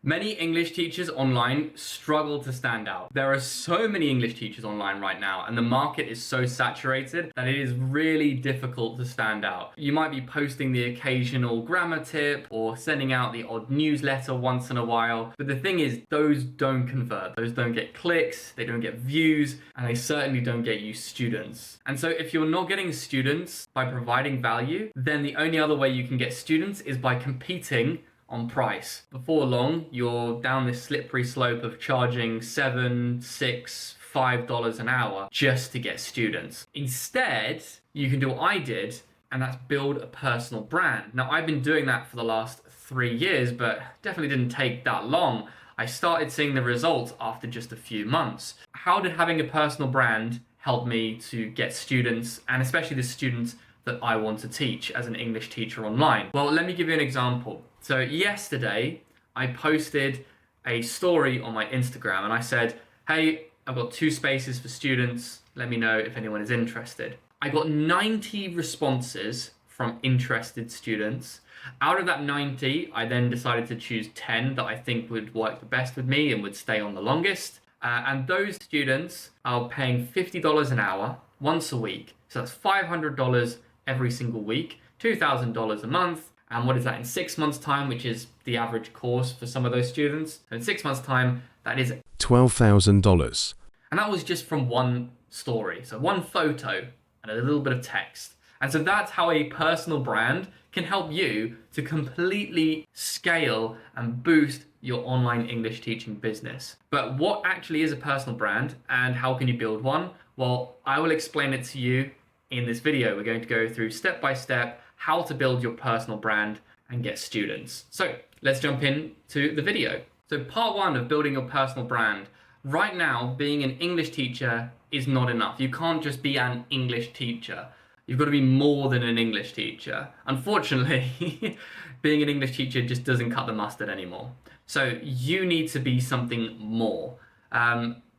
Many English teachers online struggle to stand out. There are so many English teachers online right now, and the market is so saturated that it is really difficult to stand out. You might be posting the occasional grammar tip or sending out the odd newsletter once in a while, but the thing is, those don't convert. Those don't get clicks, they don't get views, and they certainly don't get you students. And so if you're not getting students by providing value, then the only other way you can get students is by competing on price. Before long, you're down this slippery slope of charging $7, $6, $5 an hour just to get students. Instead, you can do what I did, and that's build a personal brand. Now, I've been doing that for the last 3 years, but definitely didn't take that long. I started seeing the results after just a few months. How did having a personal brand help me to get students, and especially the students that I want to teach as an English teacher online? Well, let me give you an example. So yesterday, I posted a story on my Instagram and I said, hey, I've got 2 spaces for students. Let me know if anyone is interested. I got 90 responses from interested students. Out of that 90, I then decided to choose 10 that I think would work the best with me and would stay on the longest. And those students are paying $50 an hour once a week. So that's $500 every single week, $2,000 a month. And what is that in 6 months' time, which is the average course for some of those students? So in 6 months' time, that is $12,000. And that was just from one story. So one photo and a little bit of text. And so that's how a personal brand can help you to completely scale and boost your online English teaching business. But what actually is a personal brand and how can you build one? Well, I will explain it to you in this video. We're going to go through step by step how to build your personal brand and get students. So let's jump into the video. So part 1 of building your personal brand. Right now, being an English teacher is not enough. You can't just be an English teacher. You've got to be more than an English teacher. Unfortunately, being an English teacher just doesn't cut the mustard anymore. So you need to be something more.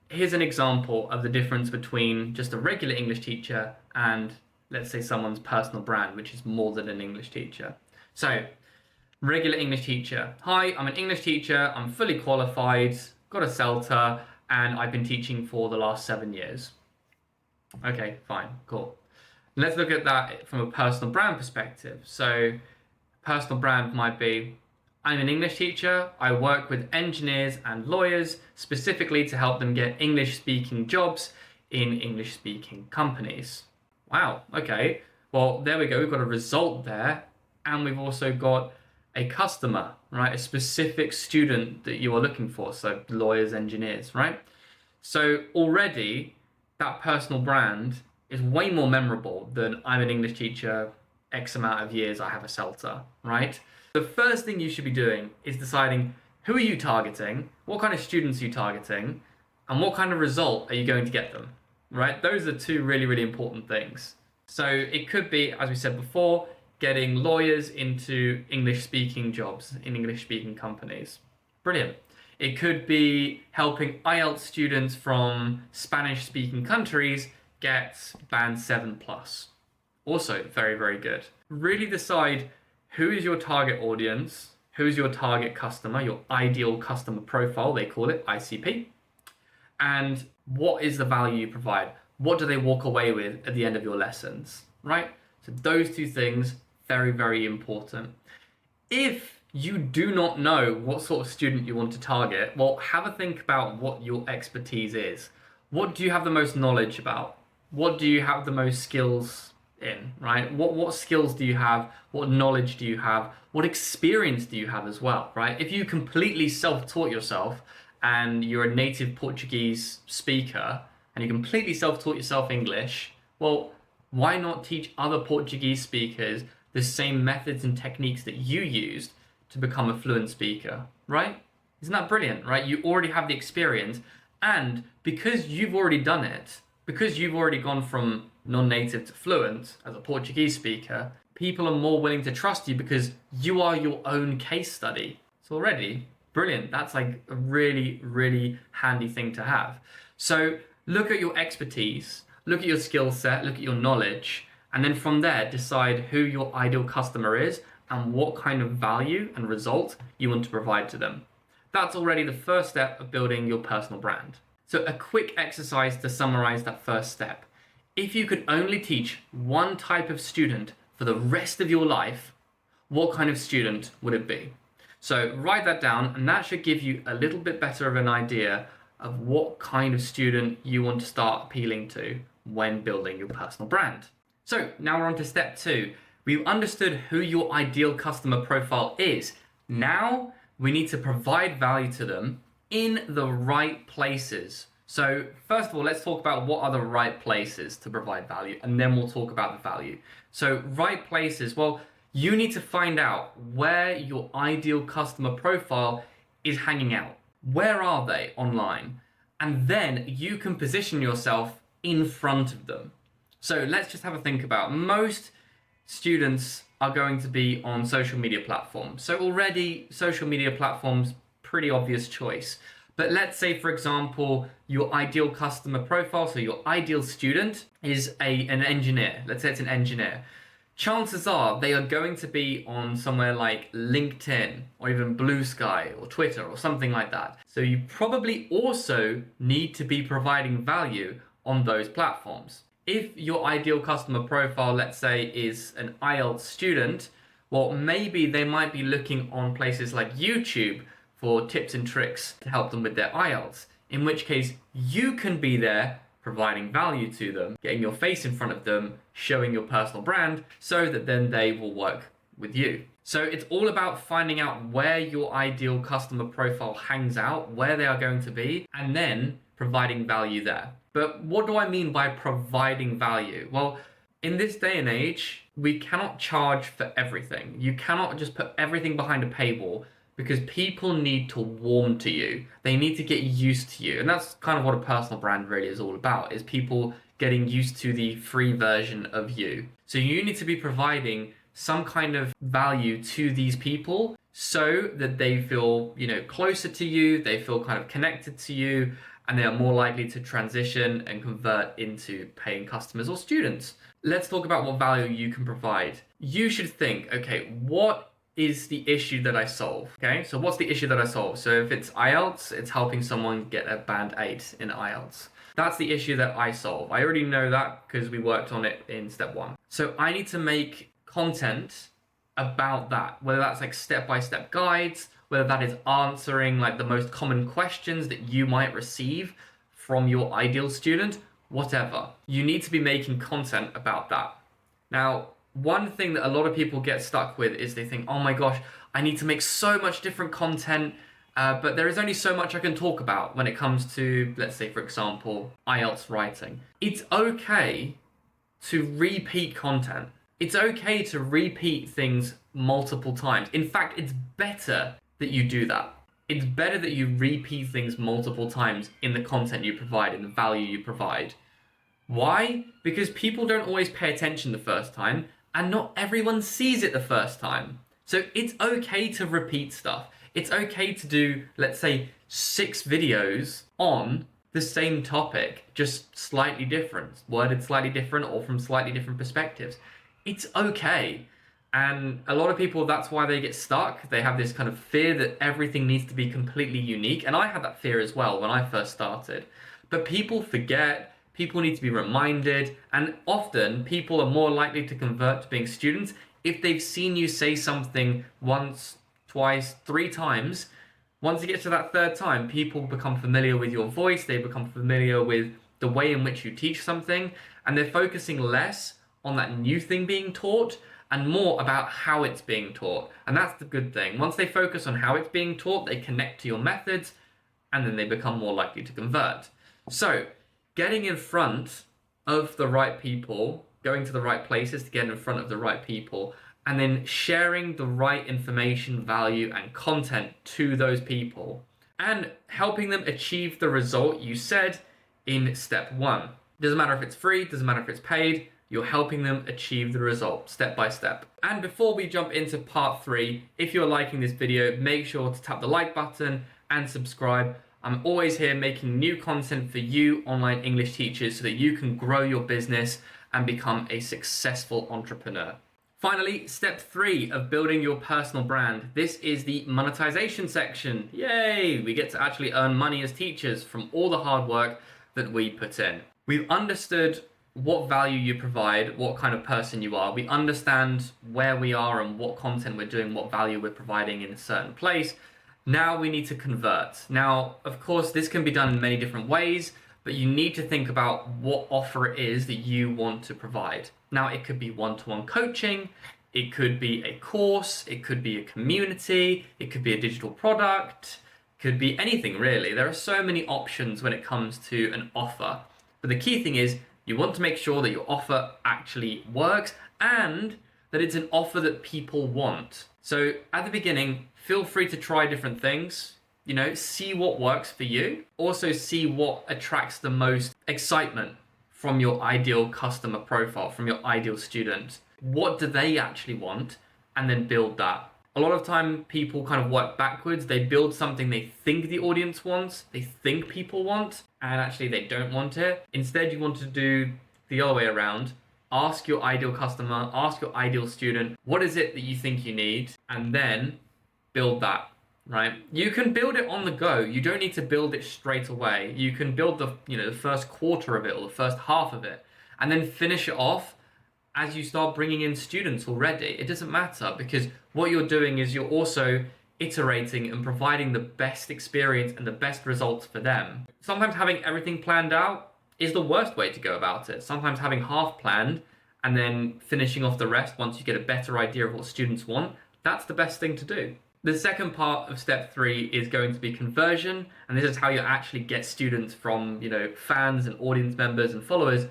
Here's an example of the difference between just a regular English teacher and, let's say, someone's personal brand, which is more than an English teacher. So, regular English teacher. Hi, I'm an English teacher. I'm fully qualified, got a CELTA, and I've been teaching for the last 7 years. Okay, fine, cool. Let's look at that from a personal brand perspective. So, personal brand might be, I'm an English teacher. I work with engineers and lawyers specifically to help them get English-speaking jobs in English-speaking companies. Wow, okay. Well, there we go. We've got a result there. And we've also got a customer, right? A specific student that you are looking for. So lawyers, engineers, right? So already that personal brand is way more memorable than I'm an English teacher, X amount of years, I have a CELTA, right? The first thing you should be doing is deciding who are you targeting, what kind of students are you targeting, and what kind of result are you going to get them, right? Those are 2 really, really important things. So it could be, as we said before, getting lawyers into English-speaking jobs in English-speaking companies. Brilliant. It could be helping IELTS students from Spanish-speaking countries get band 7+. Also very, very good. Really decide who is your target audience, who is your target customer, your ideal customer profile, they call it, ICP, and what is the value you provide? What do they walk away with at the end of your lessons, right? So those 2 things, very, very important. If you do not know what sort of student you want to target, well, have a think about what your expertise is. What do you have the most knowledge about? What do you have the most skills in, right? What skills do you have? What knowledge do you have? What experience do you have as well, right? If you completely self-taught yourself and you're a native Portuguese speaker and you completely self-taught yourself English, well, why not teach other Portuguese speakers the same methods and techniques that you used to become a fluent speaker, right? Isn't that brilliant, right? You already have the experience, and because you've already done it, because you've already gone from non-native to fluent as a Portuguese speaker, people are more willing to trust you because you are your own case study. So already, brilliant. That's like a really, really handy thing to have. So look at your expertise, look at your skill set, look at your knowledge, and then from there, decide who your ideal customer is and what kind of value and result you want to provide to them. That's already the first step of building your personal brand. So a quick exercise to summarize that first step. If you could only teach one type of student for the rest of your life, what kind of student would it be? So write that down, and that should give you a little bit better of an idea of what kind of student you want to start appealing to when building your personal brand. So now we're on to step 2. We've understood who your ideal customer profile is. Now we need to provide value to them in the right places. So first of all, let's talk about what are the right places to provide value, and then we'll talk about the value. So right places, well, you need to find out where your ideal customer profile is hanging out. Where are they online? And then you can position yourself in front of them. So let's just have a think about most students are going to be on social media platforms. So already social media platforms, pretty obvious choice. But let's say, for example, your ideal customer profile, so your ideal student is an engineer. Let's say it's an engineer. Chances are they are going to be on somewhere like LinkedIn or even Blue Sky or Twitter or something like that. So you probably also need to be providing value on those platforms. If your ideal customer profile, let's say, is an IELTS student, well, maybe they might be looking on places like YouTube for tips and tricks to help them with their IELTS, in which case you can be there providing value to them, getting your face in front of them, showing your personal brand, so that then they will work with you. So it's all about finding out where your ideal customer profile hangs out, where they are going to be, and then providing value there. But what do I mean by providing value? Well, in this day and age, we cannot charge for everything. You cannot just put everything behind a paywall, because people need to warm to you. They need to get used to you. And that's kind of what a personal brand really is all about, is people getting used to the free version of you. So you need to be providing some kind of value to these people so that they feel, closer to you, they feel kind of connected to you, and they are more likely to transition and convert into paying customers or students. Let's talk about what value you can provide. You should think, okay, what is the issue that I solve? Okay, so what's the issue that I solve? So if it's IELTS, it's helping someone get a band 8 in IELTS. That's the issue that I solve. I already know that because we worked on it in step 1. So I need to make content about that, whether that's like step-by-step guides, whether that is answering like the most common questions that you might receive from your ideal student, whatever. You need to be making content about that. Now, one thing that a lot of people get stuck with is they think, oh my gosh, I need to make so much different content, but there is only so much I can talk about when it comes to, let's say, for example, IELTS writing. It's okay to repeat content. It's okay to repeat things multiple times. In fact, it's better that you do that. It's better that you repeat things multiple times in the content you provide, in the value you provide. Why? Because people don't always pay attention the first time, and not everyone sees it the first time. So it's okay to repeat stuff. It's okay to do, let's say, 6 videos on the same topic, just slightly different, worded slightly different, or from slightly different perspectives. It's okay. And a lot of people, that's why they get stuck. They have this kind of fear that everything needs to be completely unique. And I had that fear as well when I first started. But people forget. People need to be reminded, and often people are more likely to convert to being students if they've seen you say something once, twice, 3 times. Once you get to that 3rd time, people become familiar with your voice, they become familiar with the way in which you teach something, and they're focusing less on that new thing being taught and more about how it's being taught. And that's the good thing. Once they focus on how it's being taught, they connect to your methods, and then they become more likely to convert. So, getting in front of the right people, going to the right places to get in front of the right people, and then sharing the right information, value, and content to those people, and helping them achieve the result you said in step 1. Doesn't matter if it's free, doesn't matter if it's paid, you're helping them achieve the result step by step. And before we jump into part 3, if you're liking this video, make sure to tap the like button and subscribe. I'm always here making new content for you online English teachers so that you can grow your business and become a successful entrepreneur. Finally, step 3 of building your personal brand. This is the monetization section. Yay! We get to actually earn money as teachers from all the hard work that we put in. We've understood what value you provide, what kind of person you are. We understand where we are and what content we're doing, what value we're providing in a certain place. Now we need to convert. Now, of course, this can be done in many different ways, but you need to think about what offer it is that you want to provide. Now, it could be one-to-one coaching, it could be a course, it could be a community, it could be a digital product, it could be anything really. There are so many options when it comes to an offer. But the key thing is you want to make sure that your offer actually works and that it's an offer that people want. So at the beginning, feel free to try different things. See what works for you. Also see what attracts the most excitement from your ideal customer profile, from your ideal student. What do they actually want? And then build that. A lot of time people kind of work backwards. They build something they think the audience wants, they think people want, and actually they don't want it. Instead, you want to do the other way around. Ask your ideal customer, ask your ideal student, what is it that you think you need? And then build that. Right? You can build it on the go. You don't need to build it straight away. You can build the first quarter of it or the first half of it and then finish it off as you start bringing in students already. It doesn't matter because what you're doing is you're also iterating and providing the best experience and the best results for them. Sometimes having everything planned out is the worst way to go about it. Sometimes having half planned and then finishing off the rest once you get a better idea of what students want, that's the best thing to do. The second part of step 3 is going to be conversion, and this is how you actually get students from, fans and audience members and followers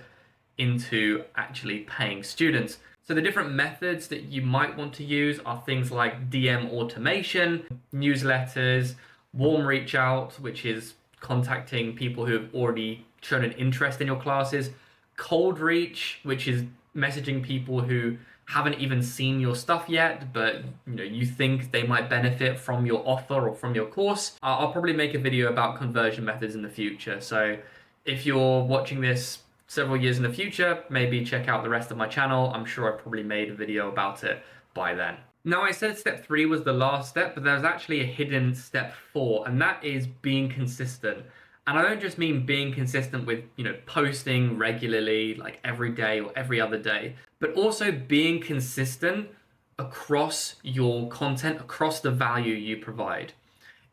into actually paying students. So the different methods that you might want to use are things like DM automation, newsletters, warm reach out, which is contacting people who have already shown an interest in your classes, cold reach, which is messaging people who haven't even seen your stuff yet, but you think they might benefit from your offer or from your course. I'll probably make a video about conversion methods in the future. So if you're watching this several years in the future, maybe check out the rest of my channel. I'm sure I probably made a video about it by then. Now, I said step 3 was the last step, but there's actually a hidden step 4, and that is being consistent. And I don't just mean being consistent with, posting regularly, like every day or every other day, but also being consistent across your content, across the value you provide.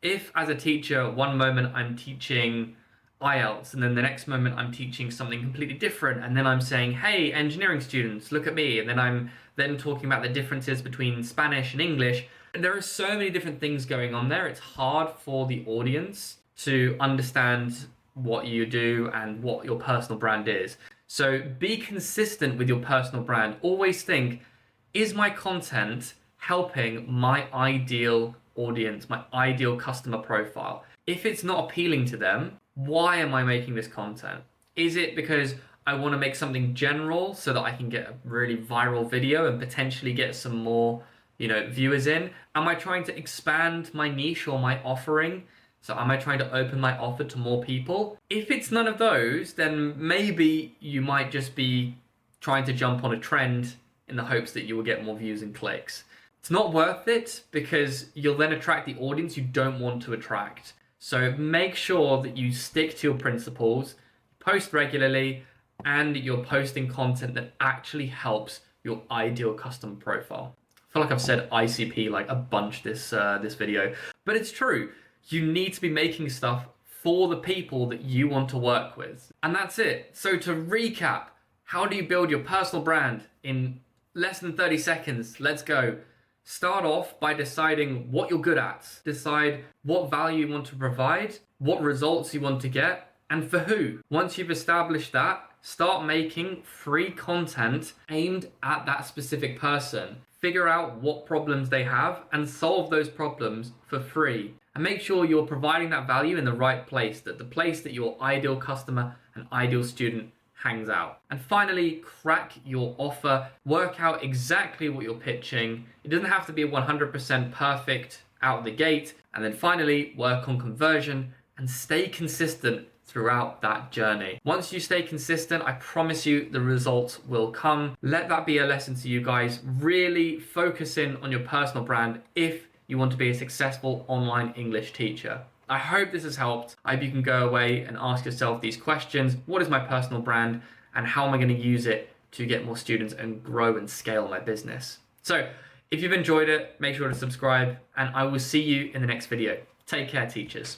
If, as a teacher, one moment I'm teaching IELTS, and then the next moment I'm teaching something completely different, and then I'm saying, hey, engineering students, look at me, and then I'm talking about the differences between Spanish and English, there are so many different things going on there. It's hard for the audience to understand what you do and what your personal brand is. So be consistent with your personal brand. Always think, is my content helping my ideal audience, my ideal customer profile? If it's not appealing to them, why am I making this content? Is it because I want to make something general so that I can get a really viral video and potentially get some more, viewers in? Am I trying to expand my niche or my offering? So am I trying to open my offer to more people? If it's none of those, then maybe you might just be trying to jump on a trend in the hopes that you will get more views and clicks. It's not worth it because you'll then attract the audience you don't want to attract. So make sure that you stick to your principles, post regularly, and you're posting content that actually helps your ideal customer profile. I feel like I've said ICP like a bunch this video, but it's true. You need to be making stuff for the people that you want to work with. And that's it. So to recap, how do you build your personal brand in less than 30 seconds? Let's go. Start off by deciding what you're good at. Decide what value you want to provide, what results you want to get, and for who. Once you've established that, start making free content aimed at that specific person. Figure out what problems they have and solve those problems for free. And make sure you're providing that value in the right place, that the place that your ideal customer and ideal student hangs out. And finally, crack your offer. Work out exactly what you're pitching. It doesn't have to be 100% perfect out of the gate. And then finally, work on conversion and stay consistent throughout that journey. Once you stay consistent, I promise you the results will come. Let that be a lesson to you guys. Really focus in on your personal brand if you want to be a successful online English teacher. I hope this has helped. I hope you can go away and ask yourself these questions. What is my personal brand and how am I going to use it to get more students and grow and scale my business? So if you've enjoyed it, make sure to subscribe and I will see you in the next video. Take care, teachers.